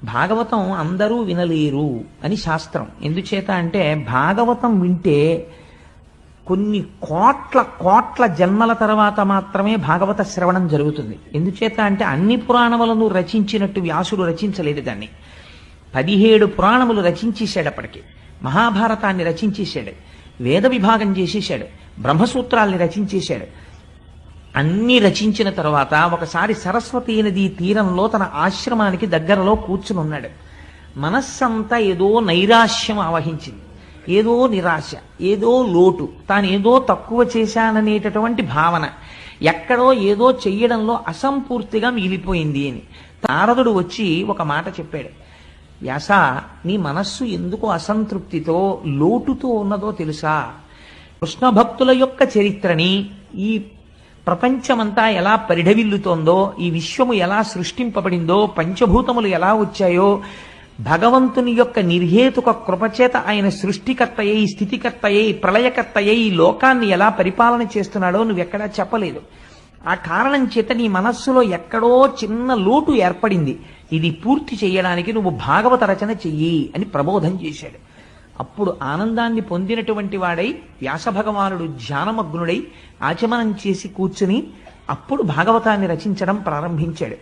భాగవతం అందరూ వినలేరు అని శాస్త్రం. ఎందుచేత అంటే భాగవతం వింటే కొన్ని కోట్ల కోట్ల జన్మల తర్వాత మాత్రమే భాగవత శ్రవణం జరుగుతుంది. ఎందుచేత అంటే అన్ని పురాణములను రచించినట్టు వ్యాసుడు రచించలేదు దాన్ని. 17 పురాణములు రచించేశాడు. అప్పటికి మహాభారతాన్ని రచించేశాడు, వేద విభాగం చేసేశాడు, బ్రహ్మసూత్రాల్ని రచించేశాడు. అన్ని రచించిన తర్వాత ఒకసారి సరస్వతీ నదీ తీరంలో తన ఆశ్రమానికి దగ్గరలో కూర్చుని ఉన్నాడు. మనస్సంతా ఏదో నైరాశ్యం ఆవహించింది, ఏదో నిరాశ, ఏదో లోటు, తాను ఏదో తక్కువ చేశాననేటటువంటి భావన, ఎక్కడో ఏదో చెయ్యడంలో అసంపూర్తిగా మిగిలిపోయింది అని. నారదుడు వచ్చి ఒక మాట చెప్పాడు. వ్యాస, నీ మనస్సు ఎందుకు అసంతృప్తితో లోటుతో ఉన్నదో తెలుసా? కృష్ణ భక్తుల యొక్క చరిత్రని, ఈ ప్రపంచమంతా ఎలా పరిఢవిల్లుతోందో, ఈ విశ్వము ఎలా సృష్టింపబడిందో, పంచభూతములు ఎలా వచ్చాయో, భగవంతుని యొక్క నిర్హేతుక కృపచేత ఆయన సృష్టికర్తయ్యి, స్థితికర్తయ్యి, ప్రళయకర్తయ్యి ఈ లోకాన్ని ఎలా పరిపాలన చేస్తున్నాడో నువ్వెక్కడా చెప్పలేదు. ఆ కారణం చేత నీ మనస్సులో ఎక్కడో చిన్న లోటు ఏర్పడింది. ఇది పూర్తి చేయడానికి నువ్వు భాగవత రచన చెయ్యి అని ప్రబోధం చేశాడు. అప్పుడు ఆనందాన్ని పొందినటువంటి వాడై వ్యాస భగవానుడు ధ్యానమగ్నుడై ఆచమనం చేసి కూర్చుని అప్పుడు భాగవతాన్ని రచించడం ప్రారంభించాడు.